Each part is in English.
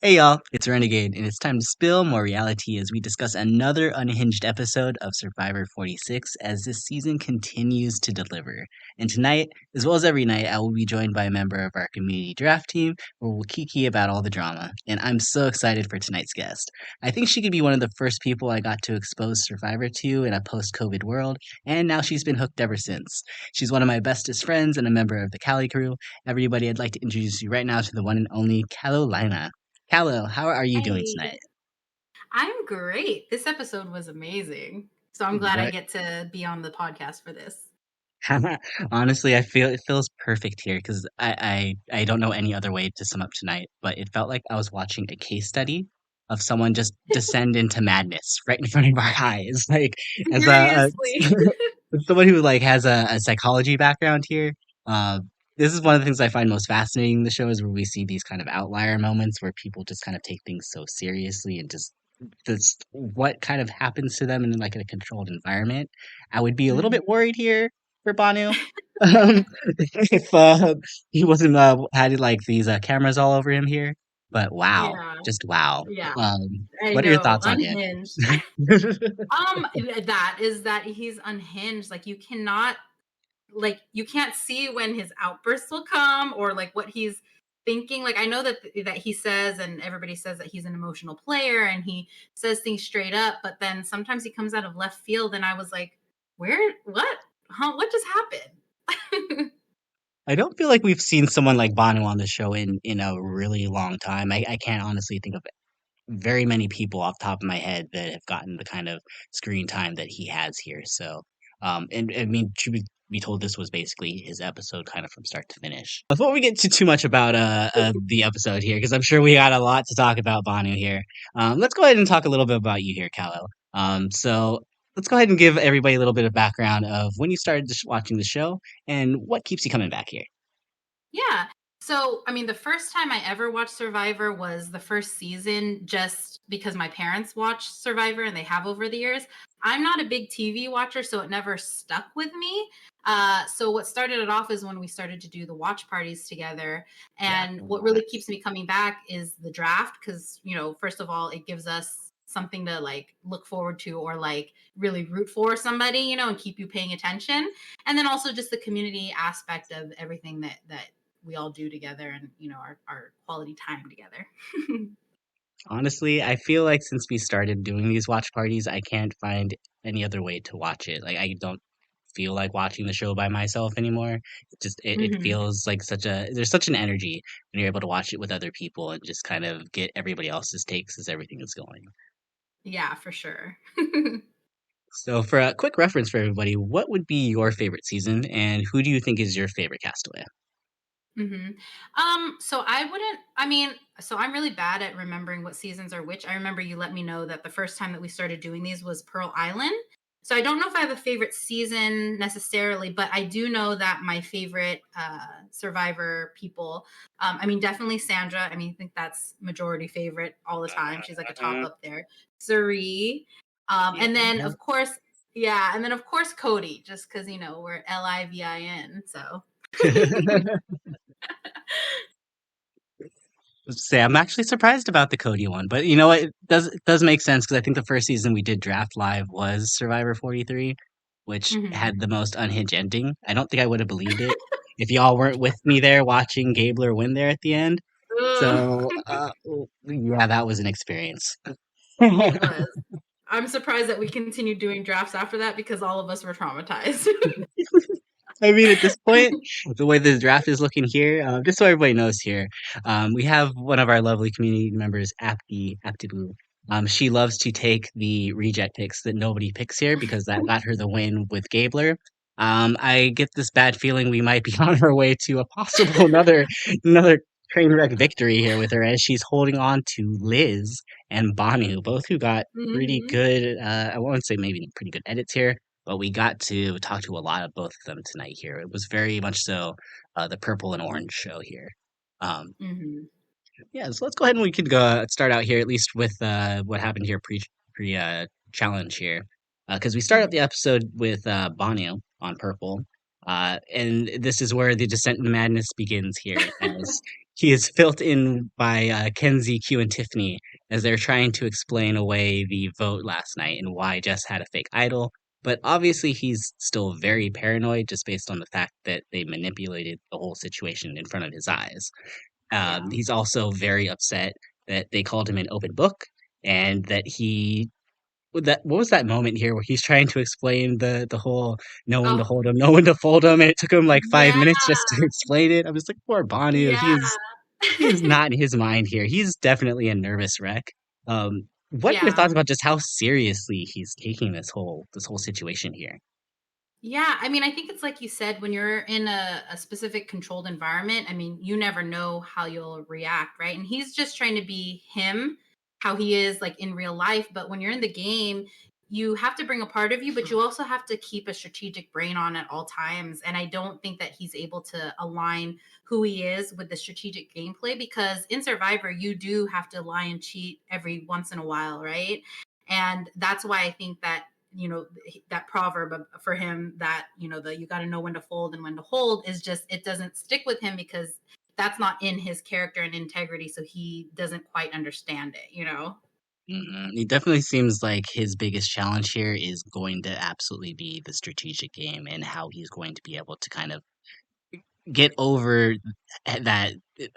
Hey y'all, it's Renegade, and it's time to spill more reality as we discuss another unhinged episode of Survivor 46 as this season continues to deliver. And tonight, as well as every night, I will be joined by a member of our community draft team where we'll kiki about all the drama. And I'm so excited for tonight's guest. I think she could be one of the first people I got to expose Survivor to in a post COVID world, and now she's been hooked ever since. She's one of my bestest friends and a member of the Cali Crew. Everybody, I'd like to introduce you right now to the one and only Kalolaina. Kalo, how are you doing Hey, tonight? I'm great. This episode was amazing. So I'm glad I What? get to be on the podcast for this. Honestly, I feel it feels perfect here because I don't know any other way to sum up tonight, but it felt like I was watching a case study of someone just descend into madness right in front of our eyes. Like as Seriously. as someone who like has a psychology background here, this is one of the things I find most fascinating in the show is where we see these kind of outlier moments where people just kind of take things so seriously and just what kind of happens to them in like a controlled environment. I would be a little bit Mhm. worried here for Banu. If he wasn't had like these cameras all over him here, but wow, Yeah, just wow. yeah. I What are your know. thoughts on him? Unhinged. That is that he's unhinged. Like you can't see when his outbursts will come or like what he's thinking. Like I know that he says and everybody says that he's an emotional player and he says things straight up, but then sometimes he comes out of left field and I was like, where what? Huh? What just happened? I don't feel like we've seen someone like Banu on the show in a really long time. I can't honestly think of very many people off the top of my head that have gotten the kind of screen time that he has here. So, and I mean, should we be told this was basically his episode kind of from start to finish. Before we get to too much about the episode here, because I'm sure we got a lot to talk about Banu here. Let's go ahead and talk a little bit about you here, Callow. So let's go ahead and give everybody a little bit of background of when you started watching the show and what keeps you coming back here. Yeah. So, I mean, the first time I ever watched Survivor was the first season, just because my parents watched Survivor and they have over the years. I'm not a big TV watcher, so it never stuck with me. So, what started it off is when we started to do the watch parties together. Yeah. And what really keeps me coming back is the draft, because, first of all, it gives us something to like look forward to or like really root for somebody, and keep you paying attention. And then also just the community aspect of everything that we all do together and our quality time together. Honestly, I feel like since we started doing these watch parties, I can't find any other way to watch it. Like I don't feel like watching the show by myself anymore. It Hmm. feels like there's such an energy when you're able to watch it with other people and just kind of get everybody else's takes as everything is going. Yeah, for sure. So for a quick reference for everybody, what would be your favorite season and who do you think is your favorite castaway? Hmm. So I wouldn't, I mean, so I'm really bad at remembering what seasons are which. I remember you let me know that the first time that we started doing these was Pearl Island. So I don't know if I have a favorite season necessarily, but I do know that my favorite Survivor people, I mean, definitely Sandra. I mean, I think that's majority favorite all the time. She's like a top up there. Zuri. Yeah. And then of course, yeah, and then of course Cody, just because we're Livin. So Say I'm actually surprised about the Cody one, but you know what? It does make sense because I think the first season we did draft live was Survivor 43, which Mhm. had the most unhinged ending. I don't think I would have believed it if y'all weren't with me there watching Gabler win there at the end. Ugh. So, yeah, that was an experience. It was. I'm surprised that we continued doing drafts after that because all of us were traumatized. I mean, at this point, the way the draft is looking here, just so everybody knows here, we have one of our lovely community members, Aptibu. She loves to take the reject picks that nobody picks here because that got her the win with Gabler. I get this bad feeling we might be on our way to a possible another train wreck victory here with her as she's holding on to Liz and Banu, both who got pretty Mhm. good. I won't say maybe pretty good edits here, but we got to talk to a lot of both of them tonight here. It was very much so the purple and orange show here. Um, Mhm. yeah, so let's go ahead and we could go start out here at least with what happened here pre challenge here, because we start out the Mhm. episode with Banu on purple, and this is where the descent into madness begins here as he is filled in by Kenzie, Q, and Tiffany as they're trying to explain away the vote last night and why Jess had a fake idol. But obviously, he's still very paranoid just based on the fact that they manipulated the whole situation in front of his eyes. Yeah. He's also very upset that they called him an open book and that he what was that moment here where he's trying to explain the whole no one to Oh, hold him, no one to fold him, and it took him like yeah. 5 minutes just to explain it. I was like, poor Bonnie, Yeah. he is not in his mind here. He's definitely a nervous wreck. What are your Yeah. thoughts about just how seriously he's taking this whole situation here? Yeah, I mean, I think it's like you said, when you're in a specific controlled environment, I mean, you never know how you'll react, right? And he's just trying to be him, how he is like in real life. But when you're in the game, you have to bring a part of you, but you also have to keep a strategic brain on at all times. And I don't think that he's able to align who he is with the strategic gameplay, because in Survivor, you do have to lie and cheat every once in a while, right? And that's why I think that, that proverb for him, that the you got to know when to fold and when to hold, is just, it doesn't stick with him because that's not in his character and integrity, so he doesn't quite understand it. It definitely seems like his biggest challenge here is going to absolutely be the strategic game and how he's going to be able to kind of get over that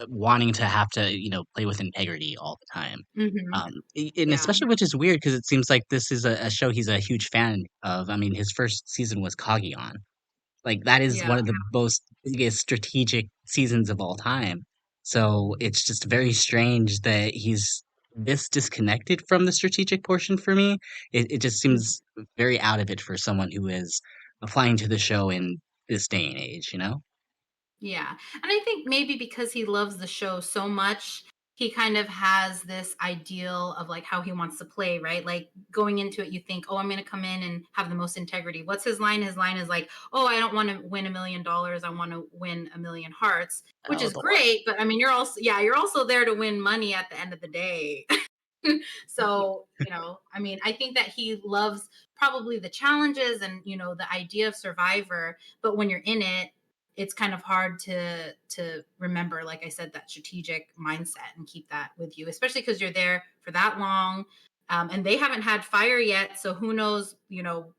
wanting to have to, play with integrity all the time. Hmm. And Yeah. especially, which is weird because it seems like this is a show he's a huge fan of. I mean, his first season was Kagion. Like that is Yeah. one of the most biggest strategic seasons of all time. So it's just very strange that he's this disconnected from the strategic portion for me. It just Mhm. seems very out of it for someone who is applying to the show in this day and age, you know? Yeah. And I think maybe because he loves the show so much, he kind of has this ideal of like how he wants to play, right? Like going into it, you think, oh, I'm going to come in and have the most integrity. What's his line? His line is like, oh, I don't want to win $1 million. I want to win 1 million hearts, which Oh, is the what? great. But I mean, you're also there to win money at the end of the day. So, I mean, I think that he loves probably the challenges and, the idea of Survivor, but when you're in it, it's kind of hard to remember, like I said, that strategic mindset and keep that with you, especially because you're there for that long. And they haven't had fire yet, so who knows,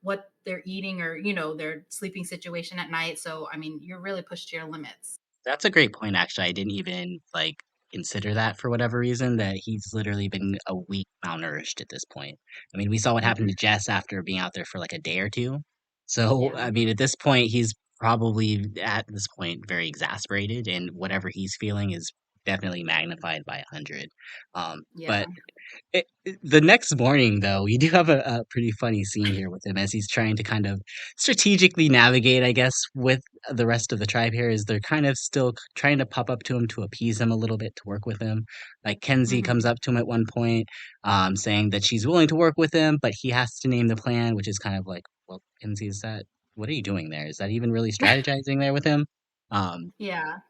what they're eating, or their sleeping situation at night. So I mean, you're really pushed to your limits. That's a great point, actually. I didn't even like consider that for whatever reason, that he's literally been a week malnourished at this point. I mean, we saw what happened Mhm. to Jess after being out there for like a day or two. So, Yeah. I mean, at this point, he's probably at this point very exasperated, and whatever he's feeling is definitely magnified by 100. Yeah. But the next morning, though, you do have a pretty funny scene here with him as he's trying to kind of strategically navigate, I guess, with the rest of the tribe here, is they're kind of still trying to pop up to him to appease him a little bit, to work with him. Like Kenzie comes Hmm. up to him at one point, saying that she's willing to work with him, but he has to name the plan, which is kind of like, well, Kenzie, what are you doing there? Is that even really strategizing there with him? Um, Yeah.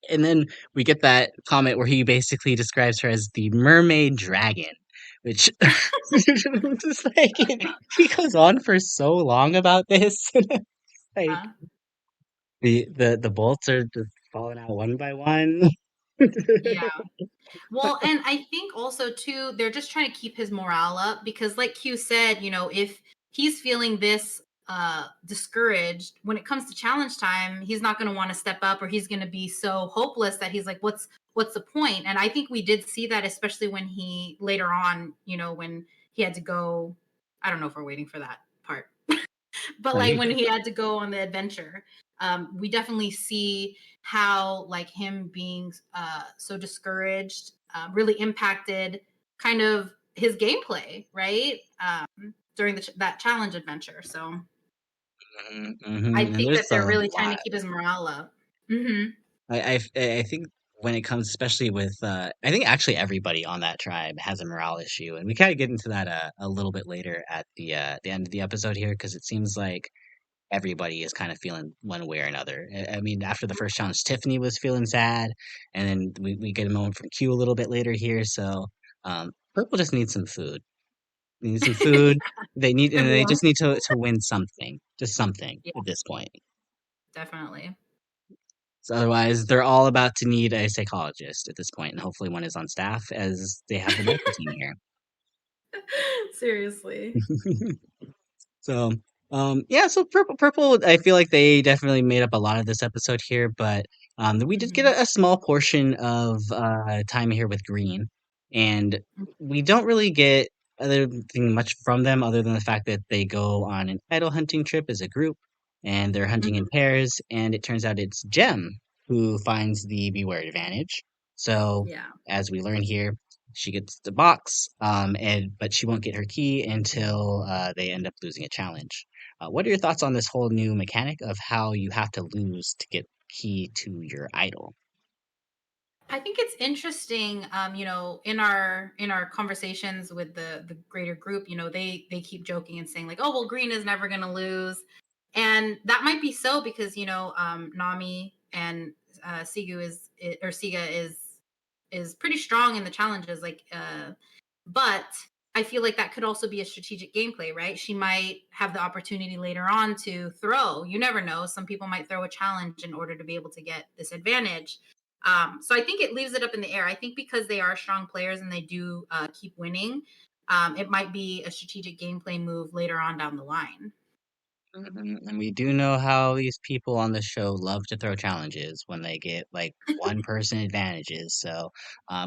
and then we get that comment where he basically describes her as the mermaid dragon, which just like he goes on for so long about this. Like Uh, the bolts are just falling out one by one. yeah. Well, and I think also too, they're just trying to keep his morale up, because like Q said, if he's feeling this discouraged when it comes to challenge time, he's not going to want to step up, or he's going to be so hopeless that he's like, what's the point? And I think we did see that, especially when he later on, when he had to go. I don't know if we're waiting for that part, but like when he had to go on the adventure, we definitely see how like him being so discouraged really impacted kind of his gameplay, right? During that challenge adventure. So I And think that there's they're a really trying to lot. keep his morale up. Hmm. I think when it comes, especially with, I think actually everybody on that tribe has a morale issue, and we kind of get into that a little bit later at the end of the episode here, because it seems like everybody is kind of feeling one way or another. I mean, after the first challenge, Tiffany was feeling sad, and then we get a moment from Q a little bit later here. So, Purple just needs some food. They need some food. And they Everyone. just need to, win something, just something Yeah, at this point. definitely. So otherwise, they're all about to need a psychologist at this point, and hopefully one is on staff as they have the medical team here. Seriously. So, yeah, so Purple, I feel like they definitely made up a lot of this episode here, but we did get Mhm. a small portion of time here with Green, and we don't really get anything much from them other than the fact that they go on an idol hunting trip as a group, and they're hunting in Mhm. pairs, and it turns out it's Gem who finds the Beware advantage. So, Yeah. as we learn here, she gets the box, but she won't get her key until they end up losing a challenge. What are your thoughts on this whole new mechanic of how you have to lose to get key to your idol? I think it's interesting, in our conversations with the greater group, they keep joking and saying like, "Oh, well, Green is never going to lose," and that might be so because Nami and Siga is pretty strong in the challenges, but I feel like that could also be a strategic gameplay, right? She might have the opportunity later on to throw. You never know. Some people might throw a challenge in order to be able to get this advantage. So I think it leaves it up in the air. I think because they are strong players and they do keep winning, it might be a strategic gameplay move later on down the line. And we do know how these people on the show love to throw challenges when they get like one person advantages. So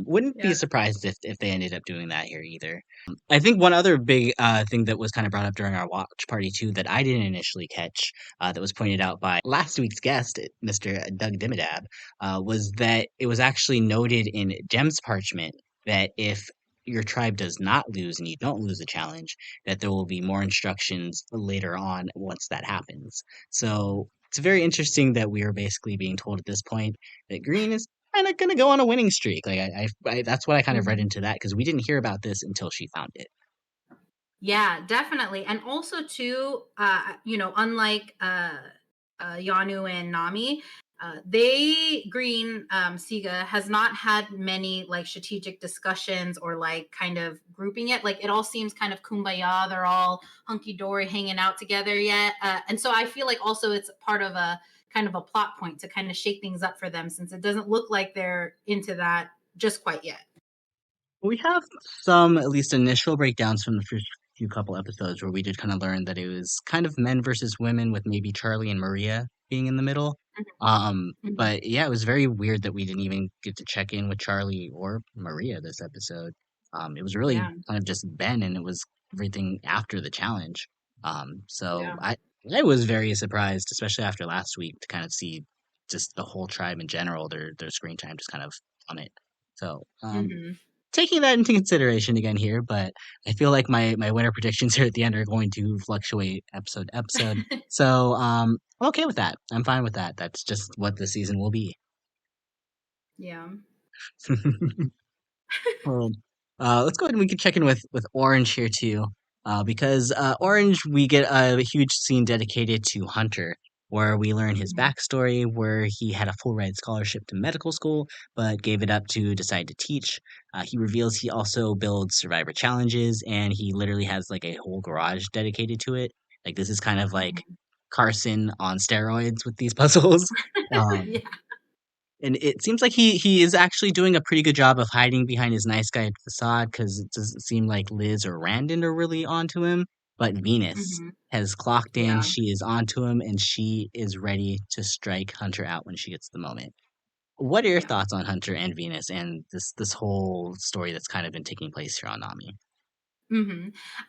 wouldn't be Yeah. surprised if they ended up doing that here either. I think one other big thing that was kind of brought up during our watch party too that I didn't initially catch that was pointed out by last week's guest, Mr. Doug Dimmadab, was that it was actually noted in Gem's parchment that if your tribe does not lose and you don't lose a challenge, that there will be more instructions later on once that happens. So it's very interesting that we are basically being told at this point that Green is kind of going to go on a winning streak. Like that's what I kind of read Mhm. into that because we didn't hear about this until she found it. Yeah, definitely. And also too, unlike Yanu and Nami, they Green Siga has not had many like strategic discussions or like kind of grouping it. Like it all seems kind of kumbaya. They're all hunky dory, hanging out together yet. And so I feel like also it's part of a kind of a plot point to kind of shake things up for them since it doesn't look like they're into that just quite yet. We have some, at least initial breakdowns from the first few couple episodes where we did kind of learn that it was kind of men versus women with maybe Charlie and Maria being in the middle. Mhm. But yeah, it was very weird that we didn't even get to check in with Charlie or Maria this episode. It was really Yeah, kind of just Ben, and it was everything after the challenge. So yeah. I was very surprised, especially after last week, to kind of see just the whole tribe in general, their screen time just kind of plummet. So Hmm. taking that into consideration again here, but I feel like my winner predictions here at the end are going to fluctuate episode to episode. So I'm okay with that. I'm fine with that. That's just what the season will be. Yeah. Um, let's go ahead and we can check in with Orange here too, because Orange we get a huge scene dedicated to Hunter, where we learn his Mhm. backstory, where he had a full ride scholarship to medical school, but gave it up to decide to teach. He reveals he also builds Survivor challenges, and he literally has like a whole garage dedicated to it. Like this is kind of like Mhm. Carson on steroids with these puzzles. Um, Yeah. and it seems like he is actually doing a pretty good job of hiding behind his nice guy facade because it doesn't seem like Liz or Randon are really onto him. But Venus Mhm. has clocked in, Yeah. she is onto him, and she is ready to strike Hunter out when she gets the moment. What are your Yeah. thoughts on Hunter and Venus and this whole story that's kind of been taking place here on Nami?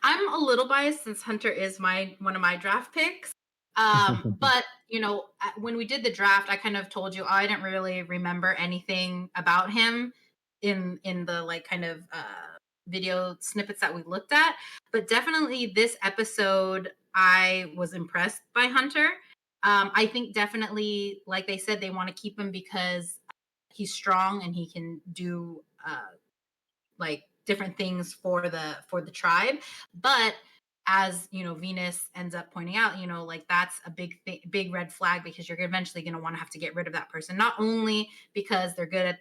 I'm a little biased since Hunter is my one of my draft picks. But when we did the draft, I kind of told you I didn't really remember anything about him in the like kind of video snippets that we looked at. But definitely this episode, I was impressed by Hunter. I think definitely, like they said, they want to keep him because he's strong and he can do like different things for the tribe. But as Venus ends up pointing out, like that's a big red flag because you're eventually going to want to have to get rid of that person, not only because they're good at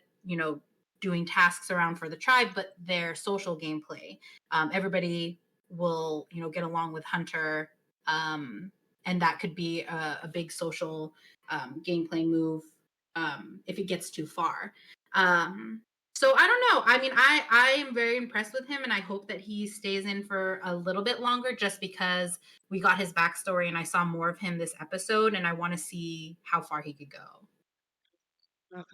doing tasks around for the tribe, but their social gameplay. Everybody will get along with Hunter, um, and that could be a big social gameplay move if it gets too far. So I don't know. I mean, I am very impressed with him, and I hope that he stays in for a little bit longer, just because we got his backstory and I saw more of him this episode, and I want to see how far he could go.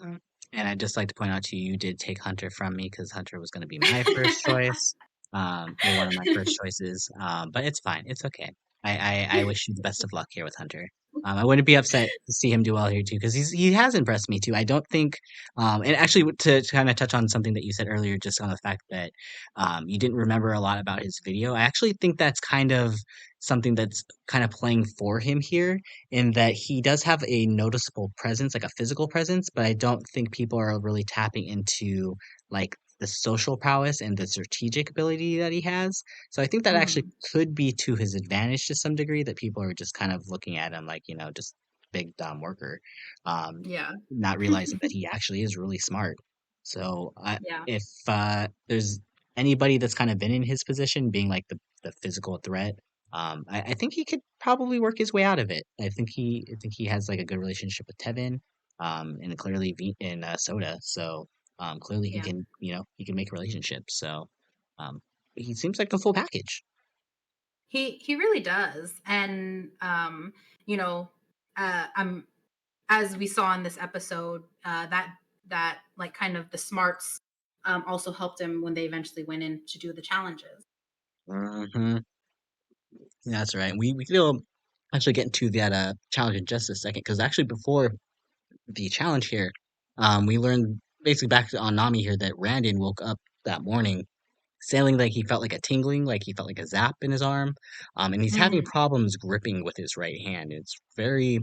Mhm. And I'd just like to point out to you, you did take Hunter from me because Hunter was going to be my first choice, or one of my first choices. But it's fine. It's okay. I wish you the best of luck here with Hunter. I wouldn't be upset to see him do well here too, because he has impressed me too. I don't think, and actually to kind of touch on something that you said earlier, just on the fact that you didn't remember a lot about his video. I actually think that's kind of something that's kind of playing for him here in that he does have a noticeable presence, like a physical presence, but I don't think people are really tapping into like the social prowess and the strategic ability that he has. So I think that actually Mhm. could be to his advantage to some degree that people are just kind of looking at him like, just big dumb worker, Yeah. not realizing that he actually is really smart. So Yeah. if there's anybody that's kind of been in his position, being like the physical threat, I think he could probably work his way out of it. I think he has like a good relationship with Tevin, and clearly and Soda. So clearly he Yeah. can, he can make relationships. So um, he seems like the full package. He really does. And you know, I'm as we saw in this episode, that like kind of the smarts also helped him when they eventually went in to do the challenges. Hmm. That's right. We will actually get into that challenge in just a second because actually before the challenge here, we learned basically back on Nami here that Randon woke up that morning sailing like he felt like a tingling, like he felt like a zap in his arm, and he's having Mhm. problems gripping with his right hand. It's very,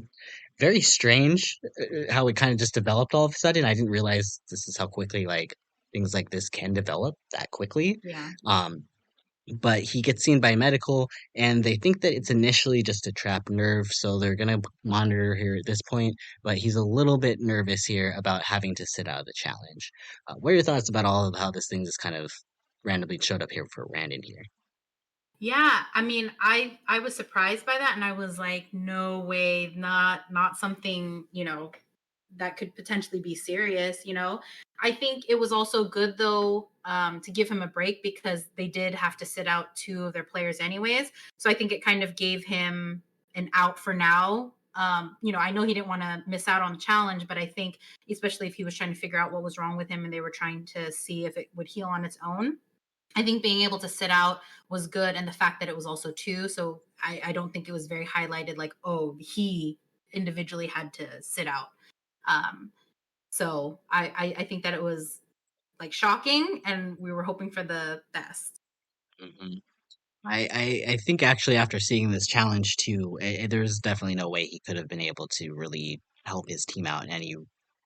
very strange how it kind of just developed all of a sudden. I didn't realize this is how quickly like things like this can develop that quickly. Yeah. Um, but he gets seen by medical, and they think that it's initially just a trapped nerve, so they're gonna monitor here at this point. But he's a little bit nervous here about having to sit out of the challenge. What are your thoughts about all of how this thing just kind of randomly showed up here for Randon here? Yeah, I mean, I was surprised by that, and I was like, no way, not something, that could potentially be serious. I think it was also good though, to give him a break because they did have to sit out two of their players anyways. So I think it kind of gave him an out for now. I know he didn't want to miss out on the challenge, but I think especially if he was trying to figure out what was wrong with him and they were trying to see if it would heal on its own. I think being able to sit out was good, and the fact that it was also two, so I don't think it was very highlighted like, oh, he individually had to sit out. Um, so I think that it was like shocking, and we were hoping for the best. Mhm. I think actually after seeing this challenge too, there's definitely no way he could have been able to really help his team out in any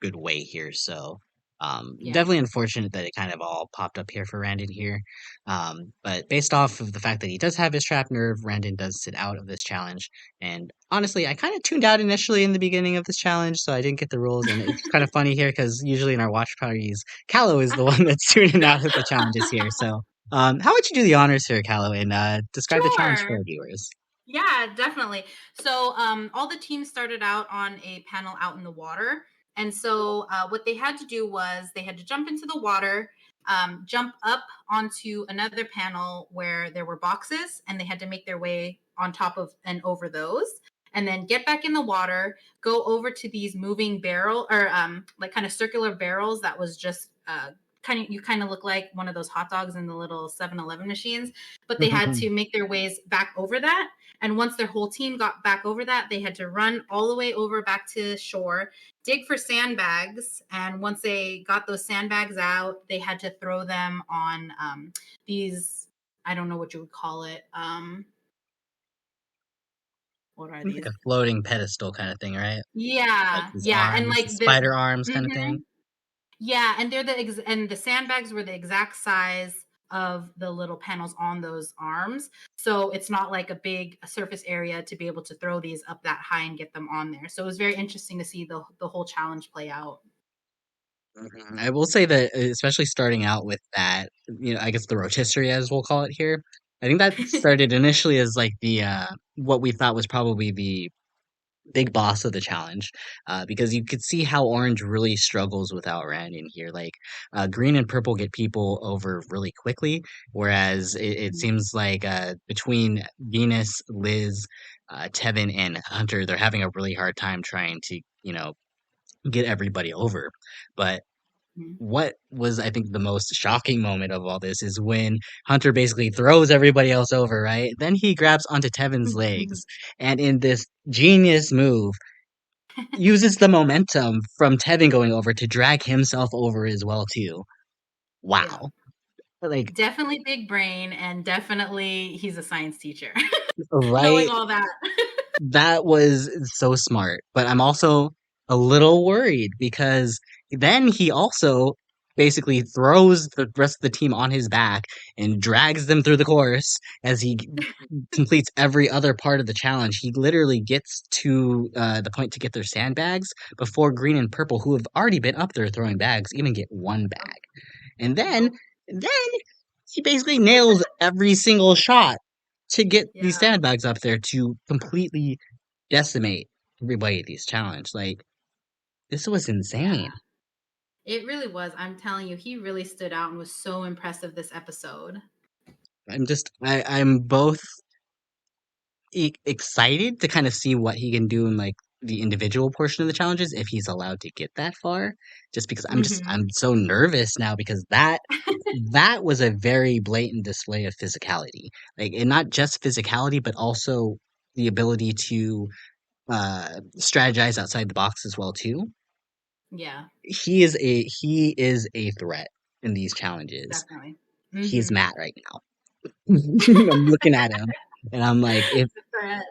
good way here. So, Yeah, definitely unfortunate that it kind of all popped up here for Randon here. But based off of the fact that he does have his trapped nerve, Randon does sit out of this challenge. And honestly, I kind of tuned out initially in the beginning of this challenge, so I didn't get the rules. And it's kind of funny here because usually in our watch parties, Kalo is the one that's tuning out of the challenges here. So. How would you do the honors here, Calo, and describe the challenge for sure. our viewers? Yeah, definitely. So, all the teams started out on a panel out in the water. And so, what they had to do was they had to jump into the water, jump up onto another panel where there were boxes, and they had to make their way on top of and over those, and then get back in the water, go over to these moving barrel or like kind of circular barrels that was just kind of look like one of those hot dogs in the little 7-Eleven machines, but they had to make their ways back over that. And once their whole team got back over that, they had to run all the way over back to shore, dig for sandbags. And once they got those sandbags out, they had to throw them on these, I don't know what you would call it. What are Like these? a floating pedestal kind of thing, right? Like Yeah, these yeah. And arms, the like spider arms kind of thing. mhm. Yeah, and they're and the sandbags were the exact size of the little panels on those arms. So it's not like a big surface area to be able to throw these up that high and get them on there. So it was very interesting to see the whole challenge play out. I will say that, especially starting out with that, I guess the rotisserie, as we'll call it here. I think that started initially as like the what we thought was probably big boss of the challenge, because you could see how Orange really struggles without Ren in here. Like, Green and Purple get people over really quickly, whereas it Mhm. seems like between Venus, Liz, Tevin, and Hunter, they're having a really hard time trying to, get everybody over. But Mhm. what was, I think, the most shocking moment of all this is when Hunter basically throws everybody else over, right? Then he grabs onto Tevin's legs, and in this genius move, uses the momentum from Tevin going over to drag himself over as well too. Yeah. Wow. Like, Definitely big brain, and definitely he's a science teacher. Knowing right? all that. That was so smart, but I'm also a little worried because then he also basically throws the rest of the team on his back and drags them through the course as he completes every other part of the challenge. He literally gets to the point to get their sandbags before Green and Purple, who have already been up there throwing bags, even get one bag. And then, Nope. then he basically nails every single shot to get these Yeah. sandbags up there to completely decimate everybody at these challenge. Like, this was Yeah. insane. It really was. I'm telling you, he really stood out and was so impressive this episode. I'm both excited to kind of see what he can do in like the individual portion of the challenges if he's allowed to get that far. Just because Mhm. I'm so nervous now because that was a very blatant display of physicality. Like, and not just physicality, but also the ability to strategize outside the box as well too. Yeah, He is a threat in these challenges. definitely. He's Mhm. Matt right now. I'm looking at him and I'm like, if Threat.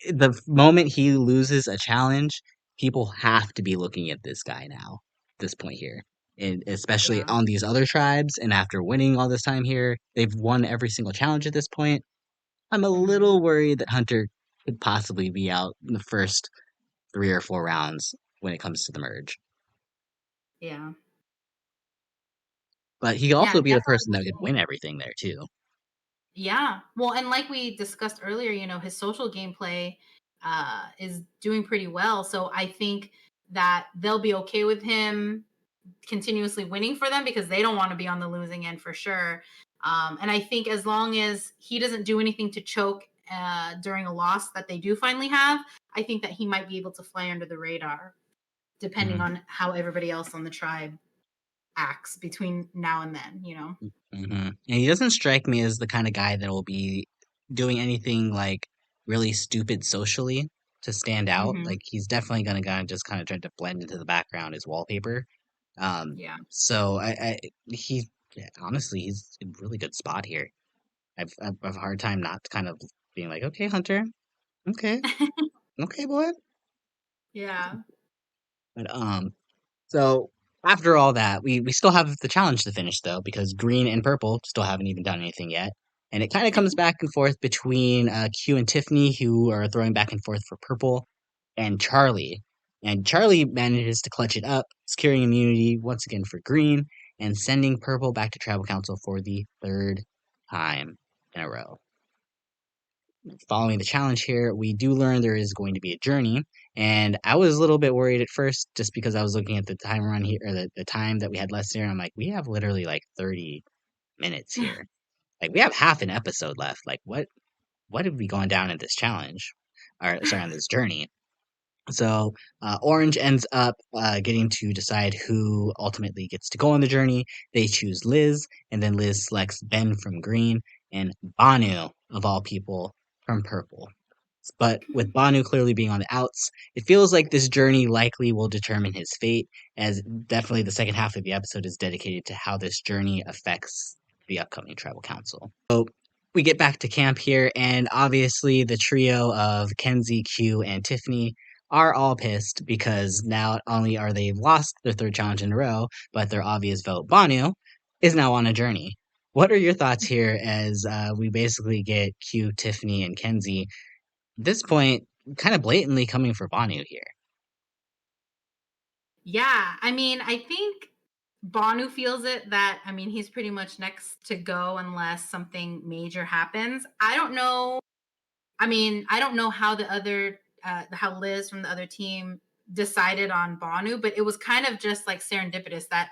the moment he loses a challenge, people have to be looking at this guy now, at this point here. And especially Yeah. on these other tribes, and after winning all this time here, they've won every single challenge at this point. I'm a Mhm. little worried that Hunter could possibly be out in the first 3 or 4 rounds when it comes to the merge. Yeah. But he could Yeah, also be the definitely person the that could same. win everything there too. Yeah. Well, and like we discussed earlier, his social gameplay is doing pretty well. So I think that they'll be okay with him continuously winning for them because they don't want to be on the losing end for sure. And I think as long as he doesn't do anything to choke during a loss that they do finally have, I think that he might be able to fly under the radar, depending Mhm. on how everybody else on the tribe acts between now and then. And he doesn't strike me as the kind of guy that will be doing anything like really stupid socially to stand out. Hmm. Like, he's definitely gonna just kind of try to blend into the background as wallpaper. Yeah. So he yeah, honestly, he's in a really good spot here. I've a hard time not kind of being like, okay, Hunter, okay, okay, boy. Yeah. But so after all that, we still have the challenge to finish though, because green and purple still haven't even done anything yet. And it kind of comes back and forth between Q and Tiffany, who are throwing back and forth for purple, and Charlie. And Charlie manages to clutch it up, securing immunity once again for green, and sending purple back to tribal council for the third time in a row. Following the challenge here, we do learn there is going to be a journey. And I was a little bit worried at first just because I was looking at the time run here, or the time that we had left here. And I'm like, we have literally like 30 minutes here. Like, we have half an episode left. Like, what have we gone down in this challenge? Or, sorry, on this journey. So Orange ends up getting to decide who ultimately gets to go on the journey. They choose Liz, and then Liz selects Ben from Green and Banu, of all people, from Purple. But with Banu clearly being on the outs, it feels like this journey likely will determine his fate, as definitely the second half of the episode is dedicated to how this journey affects the upcoming tribal council. So we get back to camp here, and obviously the trio of Kenzie, Q, and Tiffany are all pissed because not only are they lost their third challenge in a row, but their obvious vote, Banu, is now on a journey. What are your thoughts here as we basically get Q, Tiffany, and Kenzie this point kind of blatantly coming for Banu here? Yeah. I mean, I think Bonu feels it that, I mean, he's pretty much next to go unless something major happens. I don't know. I mean, I don't know how the other how Liz from the other team decided on Banu, but it was kind of just like serendipitous that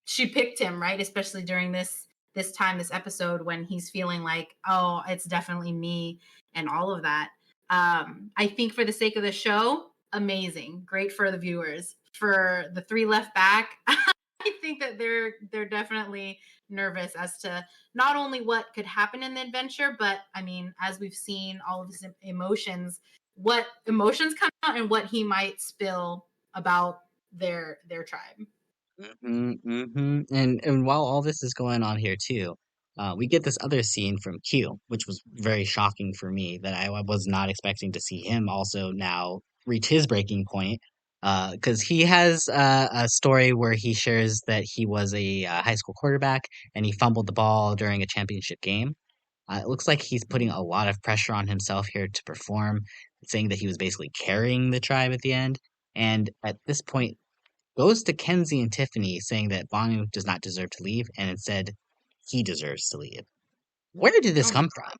she picked him, right? Especially during this episode when he's feeling like, oh, it's definitely me and all of that. I think for the sake of the show, amazing, great for the viewers. For the three left back, I think that they're definitely nervous as to not only what could happen in the adventure, but I mean, as we've seen all of his emotions, what emotions come out and what he might spill about their tribe. And while all this is going on here too, we get this other scene from Q, which was very shocking for me that I was not expecting to see him also now reach his breaking point. Because he has a story where he shares that he was a high school quarterback and he fumbled the ball during a championship game. It looks like he's putting a lot of pressure on himself here to perform, saying that he was basically carrying the tribe at the end. And at this point, goes to Kenzie and Tiffany saying that Banu does not deserve to leave, and instead he deserves to leave. Where did this Oh my come god.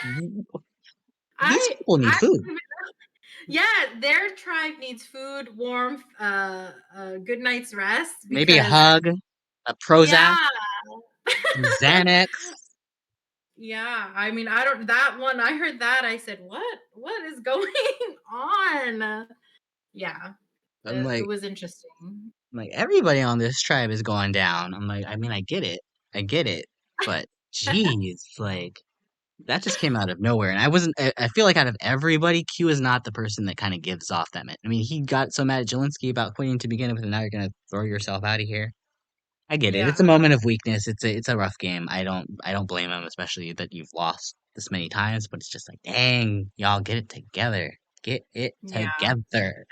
from? W- These I people need I food. yeah, their tribe needs food, warmth, a good night's rest Maybe a because hug, a Prozac, yeah, some Xanax. yeah. I mean, I don't that one. I heard that. I said, What is going on?" Yeah, I'm it like, was interesting. everybody on this tribe is going down. I'm like, I mean, I get it, but geez, like that just came out of nowhere, and I wasn't. I feel like out of everybody, Q is not the person that kind of gives off that. I mean, he got so mad at Jelinski about quitting to begin with, and now you're gonna throw yourself out of here. I get it. It's a Yeah, moment of weakness. It's a rough game. I don't blame him, especially that you've lost this many times. But it's just like, dang, y'all get it together. Get it yeah, together.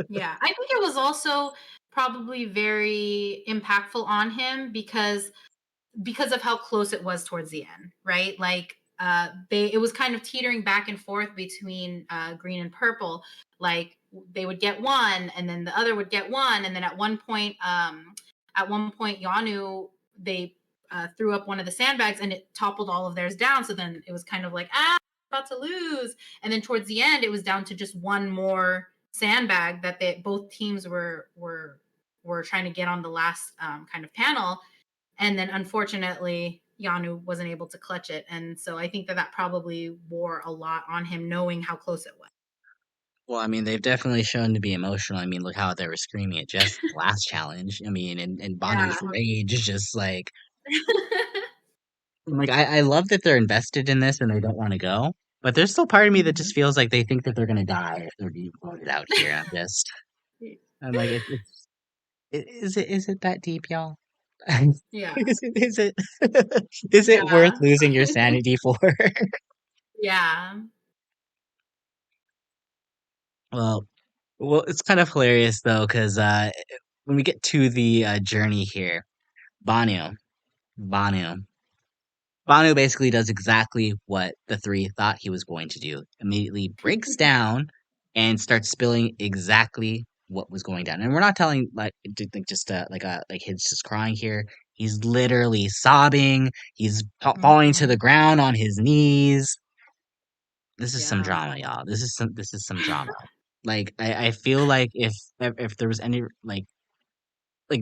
yeah. I think it was also probably very impactful on him because of how close it was towards the end, right? Like they it was kind of teetering back and forth between green and purple. Like they would get one and then the other would get one and then at one point Yanu they threw up one of the sandbags and it toppled all of theirs down. So then it was kind of like about to lose. And then towards the end it was down to just one more sandbag that they both teams were trying to get on the last kind of panel, and then unfortunately Yanu wasn't able to clutch it, and so I think that probably wore a lot on him knowing how close it was. Well, I mean, they've definitely shown to be emotional. I mean, look how they were screaming at Jess the last challenge. I mean, and Yeah. Banu's rage is just like I love that they're invested in this and they don't want to go. But there's still part of me that just Mhm. feels like they think that they're gonna die if they're being voted out here. I'm like, is it that deep, y'all? Yeah. Is it is it worth Yeah. losing your sanity for? Yeah. Well, well, it's kind of hilarious though, because when we get to the journey here, Banu, Banu, Banu basically does exactly what the three thought he was going to do. Immediately breaks down and starts spilling exactly what was going down. And we're not telling just like he's just crying here. He's literally sobbing. He's falling to Mhm. the ground on his knees. This is some Yeah. drama, y'all. This is some drama. Like I feel like if there was any like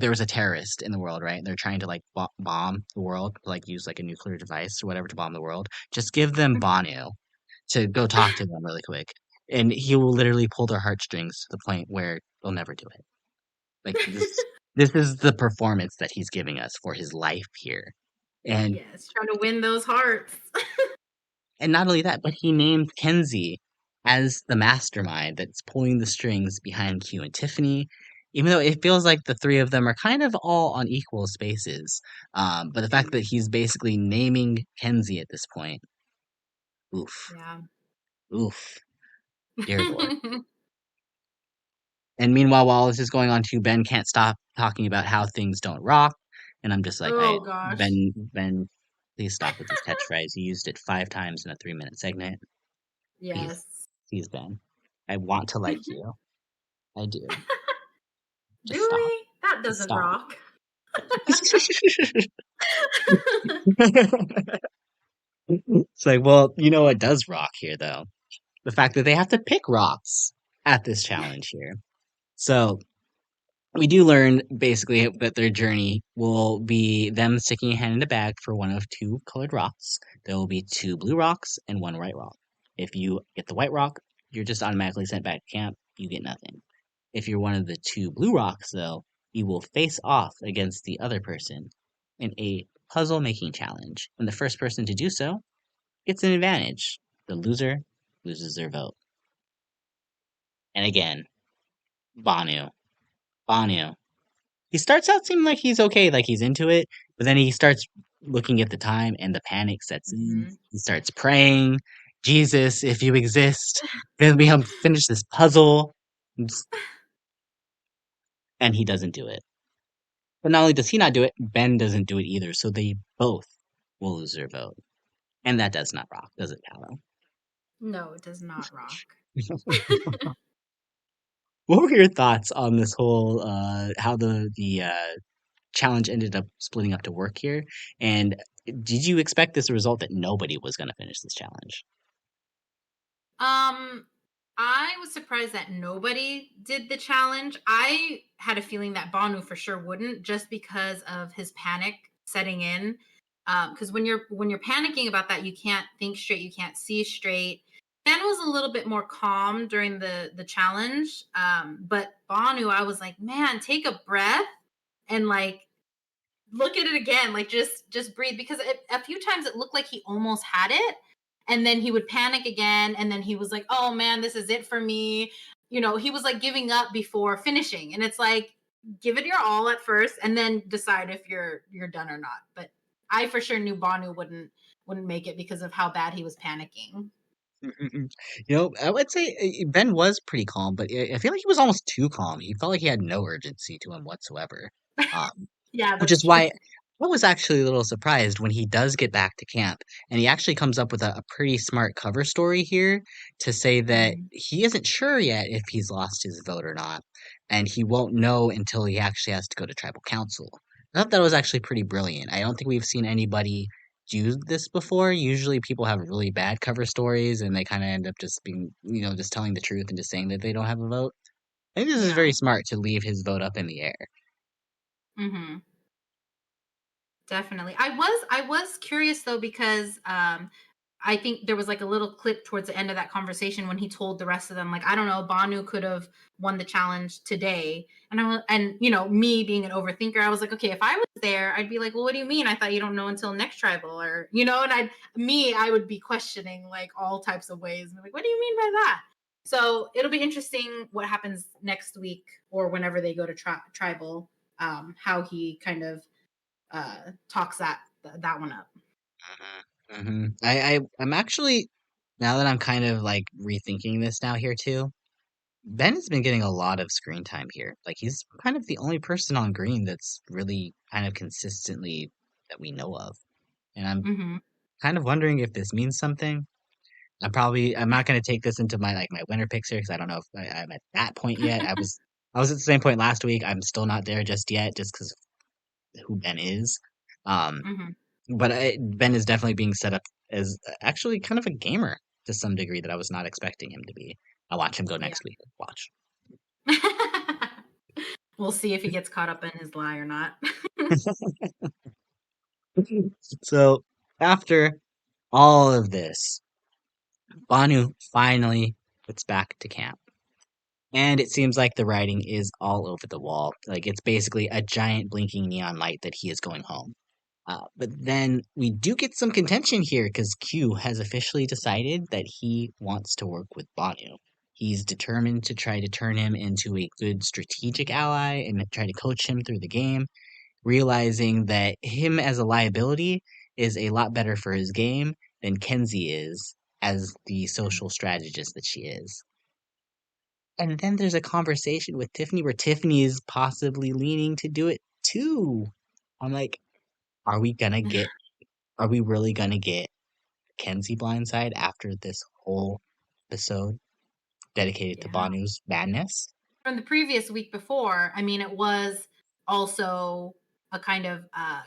there was a terrorist in the world, right? And they're trying to like bomb the world, like use like a nuclear device or whatever to bomb the world. Just give them Banu to go talk to them really quick, and he will literally pull their heartstrings to the point where they'll never do it. Like this is the performance that he's giving us for his life here, and Yes, trying to win those hearts. not only that, but he named Kenzie as the mastermind that's pulling the strings behind Q and Tiffany, even though it feels like the three of them are kind of all on equal spaces. But the fact that he's basically naming Kenzie at this point, oof, Yeah. oof, dear Lord. And meanwhile, while this is going on too, Ben can't stop talking about how things don't rock. And I'm just like, Oh gosh. Ben, please stop with this catchphrase. You used it 5 times in a 3-minute segment. Please, Yes. please, Ben. I want to like you. I do. Do Just stop. we? That Just doesn't stop. rock. It's like, well, you know what does rock here, though? the fact that they have to pick rocks at this challenge here. So we do learn basically that their journey will be them sticking a hand in a bag for one of two colored rocks. There will be two blue rocks and one white rock. If you get the white rock, you're just automatically sent back to camp. You get nothing. If you're one of the two blue rocks, though, you will face off against the other person in a puzzle making challenge. And the first person to do so gets an advantage. The loser loses their vote. And again, Banu. Banu. He starts out seeming like he's okay, like he's into it, but then he starts looking at the time and the panic sets in. Mm-hmm. He starts praying, Jesus, if you exist, let me help finish this puzzle. And he doesn't do it. But not only does he not do it, Ben doesn't do it either, so they both will lose their vote. And that does not rock, does it, Kalo? No, it does not rock. What were your thoughts on this whole how the challenge ended up splitting up to work here? And did you expect this result that nobody was going to finish this challenge? Um, I was surprised that nobody did the challenge. I had a feeling that Banu for sure wouldn't, just because of his panic setting in. Because when you're panicking about that, you can't think straight, you can't see straight. Ben was a little bit more calm during the challenge, but Banu, I was like, man, take a breath and like look at it again, like just breathe, because a few times it looked like he almost had it, and then he would panic again, and then he was like, oh man, this is it for me. He was like giving up before finishing, and it's like, give it your all at first and then decide if you're done or not. But I for sure knew Banu wouldn't make it because of how bad he was panicking. Mm-mm. I would say Ben was pretty calm, but I feel like he was almost too calm. He felt like he had no urgency to him whatsoever. Um, Yeah, which that's is true. why I was actually a little surprised when he does get back to camp, and he actually comes up with a pretty smart cover story here to say that Mhm. he isn't sure yet if he's lost his vote or not, and he won't know until he actually has to go to tribal council. I thought that was actually pretty brilliant. I don't think we've seen anybody do this before. Usually people have really bad cover stories and they kind of end up just being, just telling the truth and just saying that they don't have a vote. I think this is Yeah. very smart to leave his vote up in the air. Hmm. Definitely. I was curious though, because I think there was like a little clip towards the end of that conversation when he told the rest of them, like, I don't know, Banu could have won the challenge today. And me being an overthinker, I was like, okay, if I was there, I'd be like, well, what do you mean? I thought you don't know until next tribal, or and I would be questioning like all types of ways. Like, what do you mean by that? So it'll be interesting what happens next week or whenever they go to tribal, how he kind of talks that one up. I'm actually, now that I'm kind of like rethinking this now here too, Ben has been getting a lot of screen time here. Like he's kind of the only person on green that's really kind of consistently that we know of. And I'm Hmm. kind of wondering if this means something. I'm not going to take this into my winner picks here because I don't know if I'm at that point yet. I was at the same point last week. I'm still not there just yet, just because of who Ben is. Um, Hmm. but Ben is definitely being set up as actually kind of a gamer to some degree that I was not expecting him to be. I'll watch him go Yeah. next week. Watch. We'll see if he gets caught up in his lie or not. So after all of this, Banu finally gets back to camp. And it seems like the writing is all over the wall. Like it's basically a giant blinking neon light that he is going home. But then we do get some contention here because Q has officially decided that he wants to work with Banu. He's determined to try to turn him into a good strategic ally and try to coach him through the game, realizing that him as a liability is a lot better for his game than Kenzie is as the social strategist that she is. And then there's a conversation with Tiffany where Tiffany is possibly leaning to do it too. I'm like, are we gonna get are we really gonna get Kenzie blindside after this whole episode dedicated to Yeah. Banu's madness? From the previous week before, I mean, it was also a kind of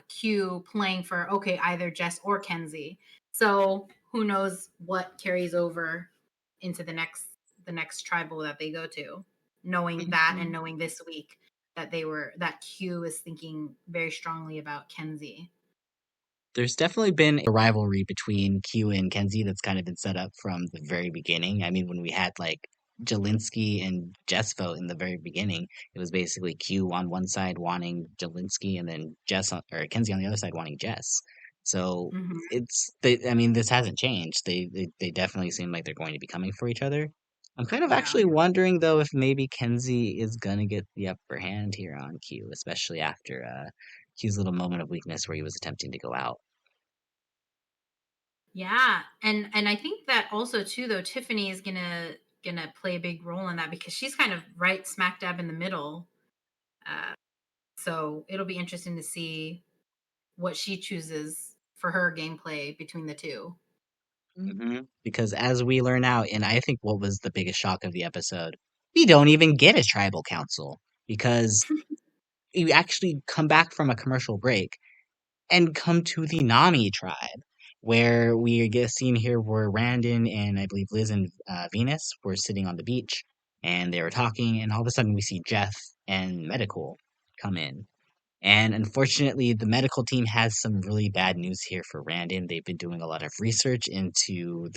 cue playing for, okay, either Jess or Kenzie. So who knows what carries over into the next tribal that they go to, knowing that and knowing this week that Q is thinking very strongly about Kenzie. There's definitely been a rivalry between Q and Kenzie that's kind of been set up from the very beginning. I mean, when we had like Jelinski and Jessvo in the very beginning, it was basically Q on one side wanting Jelinski, and then or Kenzie on the other side wanting Jess. So Hmm. I mean, this hasn't changed. They definitely seem like they're going to be coming for each other. I'm kind of Yeah. actually wondering though if maybe Kenzie is gonna get the upper hand here on Q, especially after Q's little moment of weakness where he was attempting to go out. Yeah, and I think that also too, though, Tiffany is gonna play a big role in that because she's kind of right smack dab in the middle. Uh, so it'll be interesting to see what she chooses for her gameplay between the two. Because as we learn out, and I think what was the biggest shock of the episode, we don't even get a tribal council because you actually come back from a commercial break and come to the Nami tribe, where we get a scene here where Randon and I believe Liz and Venus were sitting on the beach and they were talking, and all of a sudden we see Jeff and Medical come in. And unfortunately, the medical team has some really bad news here for Randon. They've been doing a lot of research into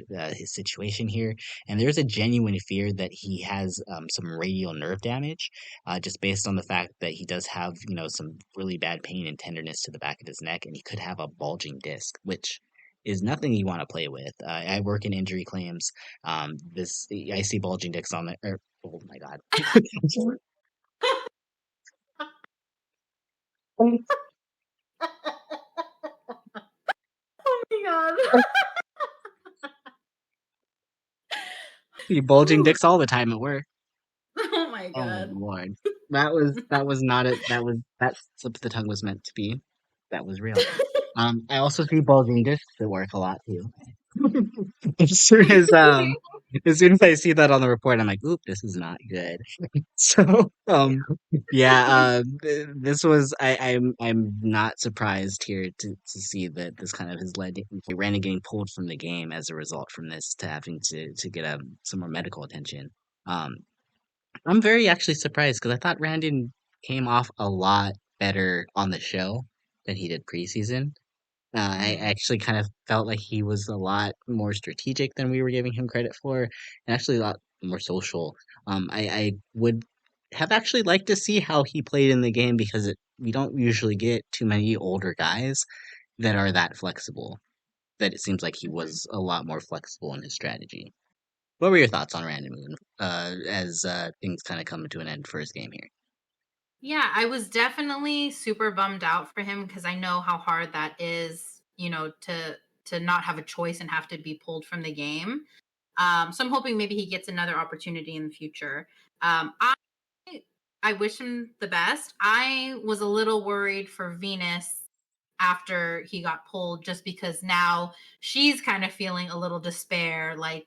his situation here, and there's a genuine fear that he has some radial nerve damage, just based on the fact that he does have some really bad pain and tenderness to the back of his neck, and he could have a bulging disc, which is nothing you want to play with. I work in injury claims. This I see bulging discs on the. Oh my god. Oh my god. You bulging Ooh. dicks all the time at work. Oh my Oh god. Lord. That was not it. That slip of the tongue was meant to be. That was real. I also see bulging discs at work a lot too. As soon as as soon as I see that on the report, I'm like, oop, this is not good. So yeah, this was I'm not surprised here to see that this kind of has led to Randon getting pulled from the game as a result from this to having to get some more medical attention. Um, I'm very actually surprised because I thought Randon came off a lot better on the show than he did preseason. I Hmm. actually kind of felt like he was a lot more strategic than we were giving him credit for, and actually a lot more social. I would have actually liked to see how he played in the game because we don't usually get too many older guys that are that flexible. That it seems like he was a lot more flexible in his strategy. What were your thoughts on Random Moon as things kind of come to an end for his game here? Yeah, I was definitely super bummed out for him because I know how hard that is, to not have a choice and have to be pulled from the game. So I'm hoping maybe he gets another opportunity in the future. I wish him the best. I was a little worried for Venus after he got pulled, just because now she's kind of feeling a little despair, like,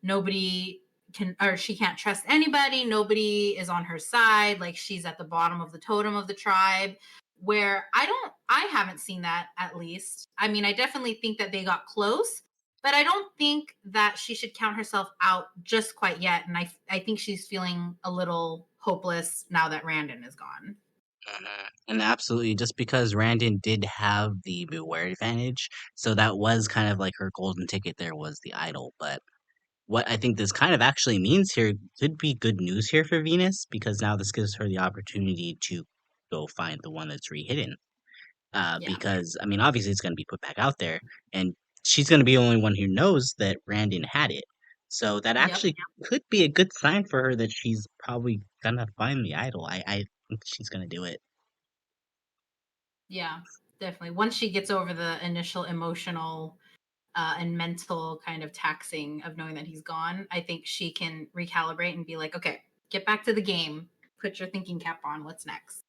nobody can, or she can't trust anybody. Nobody is on her side. Like, she's at the bottom of the totem of the tribe. Where I haven't seen that, at least. I mean, I definitely think that they got close, but I don't think that she should count herself out just quite yet. And I think she's feeling a little hopeless now that Randon is gone. And absolutely, just because Randon did have the beware advantage, so that was kind of like her golden ticket there was the idol. But what I think this kind of actually means here could be good news here for Venus because now this gives her the opportunity to go find the one that's re-hidden. Yeah. Because I mean, obviously it's going to be put back out there, and she's going to be the only one who knows that Randon had it. So that Yep. actually could be a good sign for her that she's probably gonna find the idol. I think she's gonna do it. Yeah. Definitely. Once she gets over the initial emotional and mental kind of taxing of knowing that he's gone, I think she can recalibrate and be like, okay, get back to the game. Put your thinking cap on. What's next?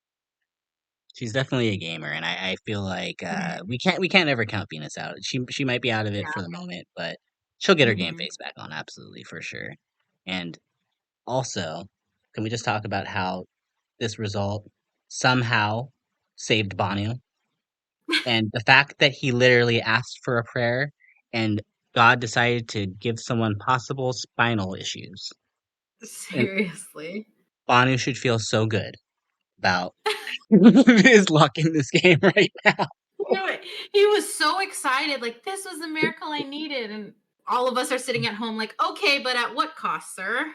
She's definitely a gamer, and I feel like Mhm. we can't ever count Venus out. She might be out of it for the moment, but she'll get her game Hmm. face back on absolutely for sure. And also, can we just talk about how this result somehow saved Banu? And the fact that he literally asked for a prayer and God decided to give someone possible spinal issues. And Seriously. Banu should feel so good about is locking this game right now. He was so excited, like, "This was the miracle I needed," and all of us are sitting at home like, "Okay, but at what cost, sir?"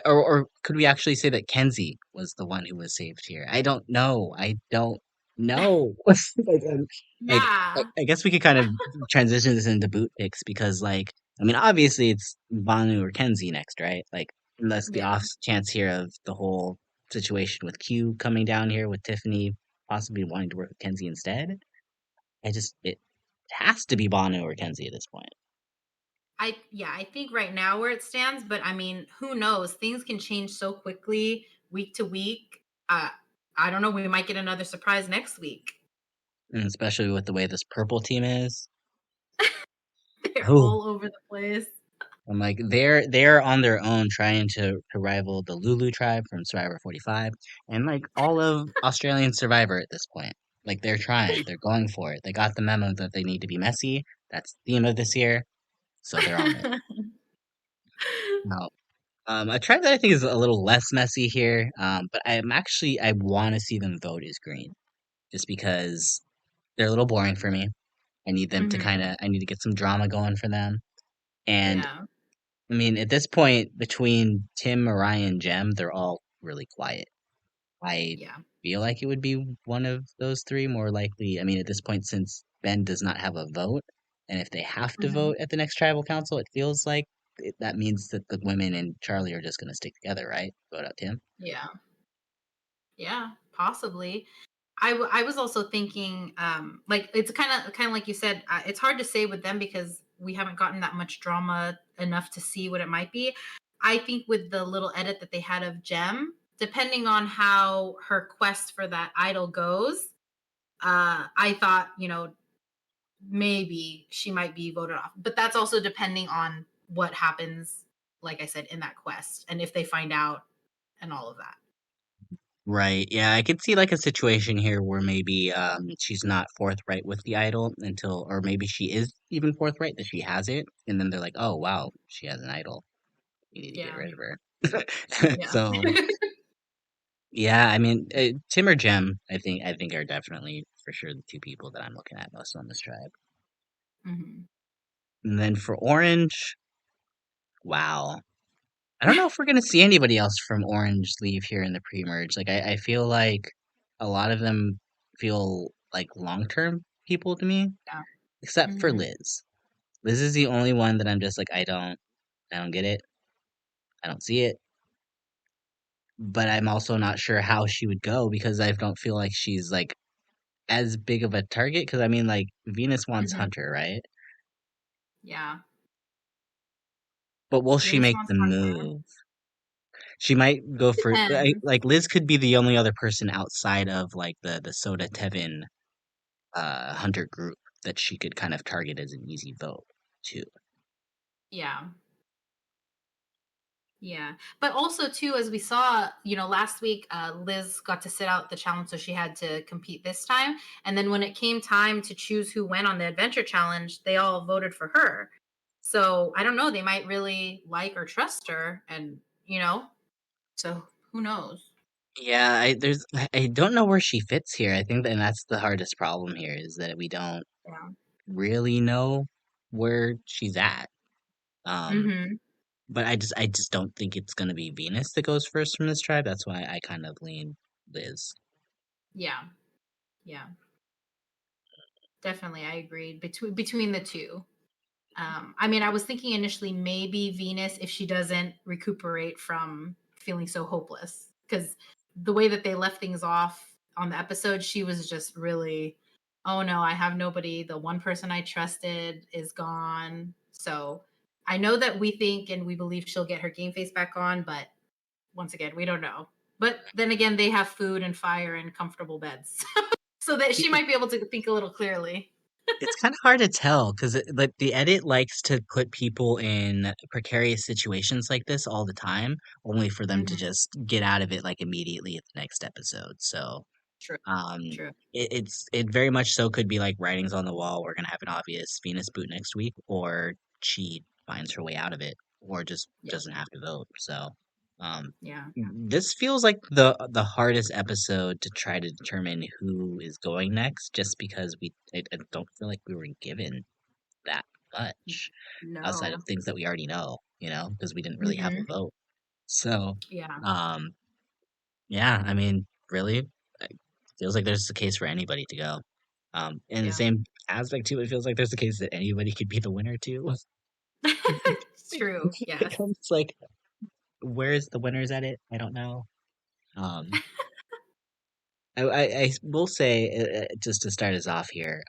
Or could we actually say that Kenzie was the one who was saved here? I don't know. I don't know. Like, Yeah. I guess we could kind of transition this into boot picks because, like, I mean, obviously it's Banu or Kenzie next, right? Like, unless the Yeah. off chance here of the whole situation with Q coming down here with Tiffany possibly wanting to work with Kenzie instead. It has to be Banu or Kenzie at this point. I think right now where it stands, but I mean, who knows? Things can change so quickly week to week. I don't know, we might get another surprise next week. And especially with the way this purple team is. They're Oh, all over the place. I'm like they're on their own trying to rival the Lulu tribe from Survivor 45 and like all of Australian Survivor at this point. Like they're trying, they're going for it. They got the memo that they need to be messy. That's the theme of this year, so they're on it. Now, a tribe that I think is a little less messy here, but I want to see them vote is green, just because they're a little boring for me. I need them to Mhm. I need to get some drama going for them. And Yeah. I mean, at this point, between Tim, Mariah, and Jem, they're all really quiet. I Yeah. feel like it would be one of those three more likely. I mean, at this point, since Ben does not have a vote, and if they have to Mhm. vote at the next tribal council, it feels like that means that the women and Charlie are just going to stick together, right? Vote out Tim. Yeah. Yeah, possibly. I was also thinking, like it's kind of like you said, it's hard to say with them because we haven't gotten that much drama enough to see what it might be. I think with the little edit that they had of Jem, depending on how her quest for that idol goes, I thought maybe she might be voted off, but that's also depending on what happens. Like I said, in that quest, and if they find out and all of that. Right. Yeah, I could see like a situation here where maybe she's not forthright with the idol until or maybe she is even forthright that she has it and then they're like, "Oh, wow, she has an idol. We need to get Yeah. rid of her." Yeah. So, yeah, I mean, Tim or Jem, I think are definitely for sure the two people that I'm looking at most on this tribe. Mhm. And then for Orange, wow. I don't know if we're gonna see anybody else from Orange leave here in the pre-merge. Like I feel like a lot of them feel like long-term people to me, Yeah. except for Mhm. Liz. Liz is the only one that I'm just like I don't get it. I don't see it. But I'm also not sure how she would go because I don't feel like she's like as big of a target. Because I mean, like Venus wants Mhm. Hunter, right? Yeah. But will she Venus make wants the Hunter. move? She might go for Depends. like Liz could be the only other person outside of like the Soda Tevin Hunter group that she could kind of target as an easy vote too. Yeah. Yeah. But also too, as we saw, last week, Liz got to sit out the challenge, so she had to compete this time. And then when it came time to choose who went on the adventure challenge, they all voted for her. So I don't know, they might really like or trust her, and so who knows? Yeah, I don't know where she fits here. I think and that's the hardest problem here is that we don't Yeah. really know where she's at. Um, Mhm. but I just don't think it's gonna be Venus that goes first from this tribe. That's why I kind of lean Liz. Yeah. Yeah. Definitely, I agreed between the two. I mean, I was thinking initially maybe Venus if she doesn't recuperate from feeling so hopeless, because the way that they left things off on the episode, she was just really, oh no, I have nobody. The one person I trusted is gone. So I know that we think and we believe she'll get her game face back on, but once again, we don't know. But then again, they have food and fire and comfortable beds, so that she might be able to think a little clearly. It's kind of hard to tell because like the edit likes to put people in precarious situations like this all the time, only for them to Hmm. just get out of it like immediately at the next episode. So True. Um, True. it very much so could be like writings on the wall. We're gonna have an obvious Venus boot next week, or she finds her way out of it, or just Yeah. doesn't have to vote. So, um, Yeah. this feels like the hardest episode to try to determine who is going next, just because I don't feel like we were given that much outside of No. things that we already know, because we didn't really have a Hmm. vote. So, Yeah. um, yeah, I mean, really, it feels like there's a case for anybody to go. In the Yeah. same aspect too, it feels like there's a case that anybody could be the winner too. True. It Yes. becomes like, where's the winners at it? I don't know. Um, I will say, just to start us off here,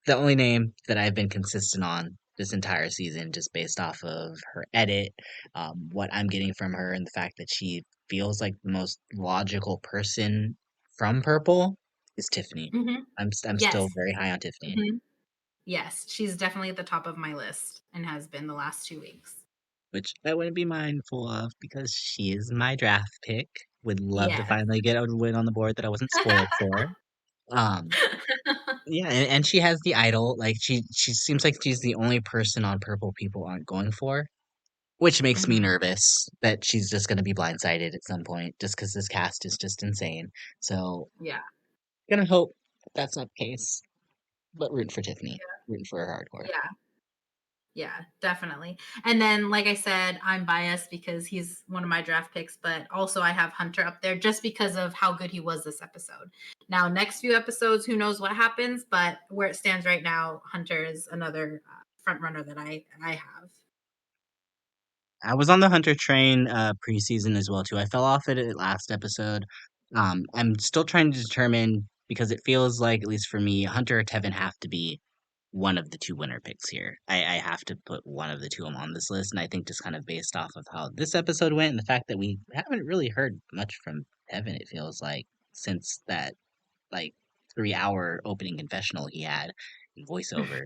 the only name that I've been consistent on this entire season, just based off of her edit, what I'm getting from her, and the fact that she feels like the most logical person from Purple, is Tiffany. Hmm. I'm still Yes. very high on Tiffany, Hmm. Yes. She's definitely at the top of my list and has been the last 2 weeks. which I wouldn't be mindful of because she is my draft pick. Would love to Yes. finally get a win on the board that I wasn't spoiled for. Um, yeah, and she has the idol. Like she seems like she's the only person on Purple people aren't going for. Which makes me Hmm. nervous that she's just gonna be blindsided at some point, just because this cast is just insane. So, Yeah. gonna hope that's not the case, but rooting for Tiffany, rooting for her hardcore. Yeah. Yeah, definitely. And then, like I said, I'm biased because he's one of my draft picks, but also I have Hunter up there just because of how good he was this episode. Now, next few episodes, who knows what happens, but where it stands right now, Hunter is another front runner that I have. I was on the Hunter train preseason as well too. I fell off it last episode. I'm still trying to determine because it feels like, at least for me, Hunter or Tevin have to be one of the two winner picks here. I have to put one of the two of them on this list, and I think just kind of based off of how this episode went and the fact that we haven't really heard much from Tevin, it feels like, since that like 3 hour opening confessional he had in voiceover.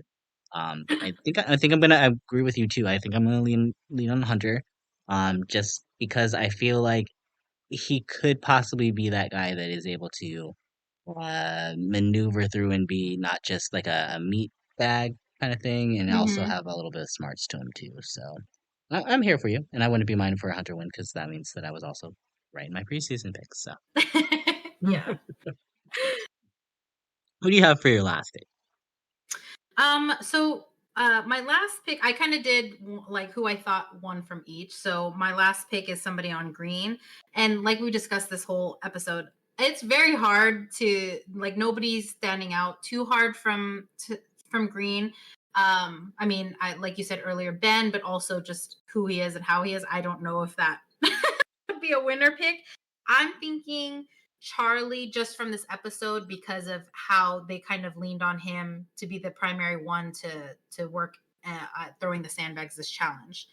I think I'm gonna agree with you too. I think I'm gonna lean on Hunter, just because I feel like he could possibly be that guy that is able to maneuver through and be not just like a meat bag kind of thing, and also Hmm. have a little bit of smarts to him too. So I'm here for you, and I wouldn't be minded for a Hunter win because that means that I was also right in my preseason picks. So Yeah. who do you have for your last pick? So my last pick, I kind of did like who I thought won from each. So my last pick is somebody on green. And like we discussed this whole episode, it's very hard to like nobody's standing out too hard from green. I mean, I like you said earlier, Ben, but also just who he is and how he is. I don't know if that would be a winner pick. I'm thinking Charlie just from this episode because of how they kind of leaned on him to be the primary one to work throwing the sandbags this challenge.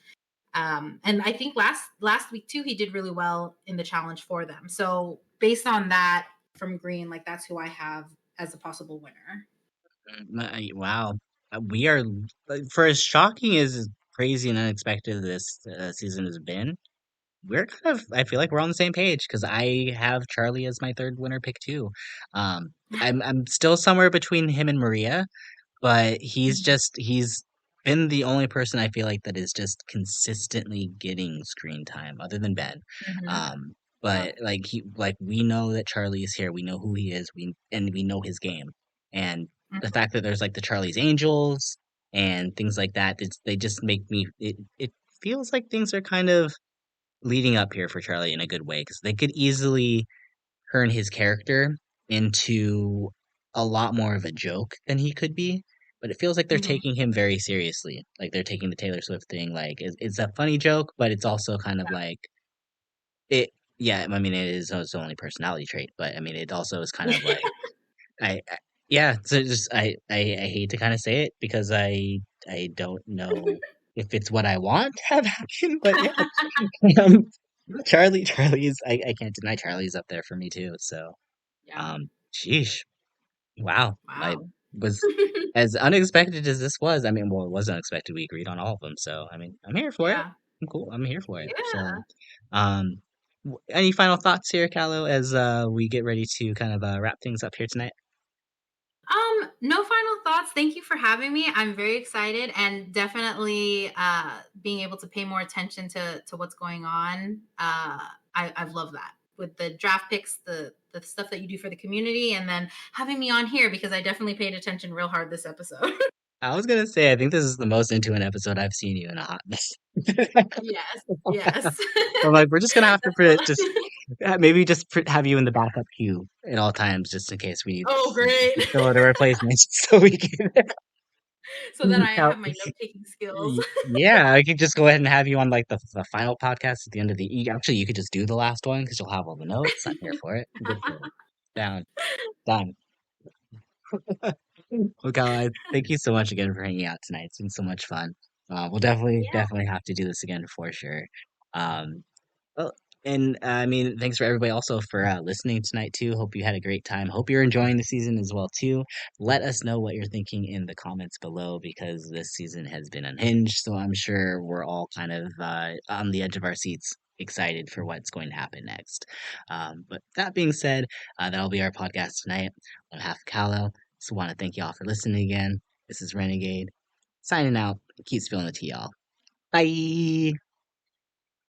And I think last week too he did really well in the challenge for them. So based on that from Green, like that's who I have as a possible winner. Wow, we are for as shocking as crazy and unexpected this season has been. We're kind of, I feel like we're on the same page because I have Charlie as my third winner pick too. Um, I'm still somewhere between him and Maria, but he's been the only person I feel like that is just consistently getting screen time other than Ben. Mm-hmm. Um, Yeah. but like we know that Charlie is here. We know who he is. We know his game. And the Mhm. fact that there's like the Charlie's Angels and things like that, they just make me it feels like things are kind of leading up here for Charlie in a good way because they could easily turn his character into a lot more of a joke than he could be. But it feels like they're Mhm. taking him very seriously. Like they're taking the Taylor Swift thing. Like it's a funny joke, but it's also kind of like it. Yeah, I mean it is his only personality trait, but I mean it also is kind of Yeah. like I yeah. So just I hate to kind of say it because I don't know if it's what I want to have happen, but yeah, um, Charlie's I can't deny Charlie's up there for me too. So, Yeah. sheesh, wow, I Wow. was as unexpected as this was. I mean, well, it was unexpected. We agreed on all of them, so I mean, I'm here for it. Yeah. I'm cool. I'm here for it. So, Yeah. um, Any final thoughts here, Kalo, as we get ready to kind of wrap things up here tonight? No final thoughts. Thank you for having me. I'm very excited and definitely being able to pay more attention to what's going on. I've loved that with the draft picks, the stuff that you do for the community, and then having me on here because I definitely paid attention real hard this episode. I was gonna say, I think this is the most into an episode I've seen you in a hot mess. Yes, yes. I'm like, we're just gonna have to put That's just maybe just have you in the backup queue at all times, just in case we need oh, great. fill out a replacement, so we can. So that I Now, have my note taking skills. yeah, I could just go ahead and have you on like the final podcast at the end of the. Actually, you could just do the last one because you'll have all the notes. I'm here for it. Good for it. Down, done. Well, Kyle, thank you so much again for hanging out tonight. It's been so much fun. We'll Yeah. definitely have to do this again for sure. Um, well, and I mean, thanks for everybody also for listening tonight too. Hope you had a great time. Hope you're enjoying the season as well too. Let us know what you're thinking in the comments below because this season has been unhinged. So I'm sure we're all kind of on the edge of our seats, excited for what's going to happen next. But that being said, that'll be our podcast tonight. On behalf of Kalo, so want to thank y'all for listening again. This is Renegade signing out. Keep spilling the tea, y'all. Bye.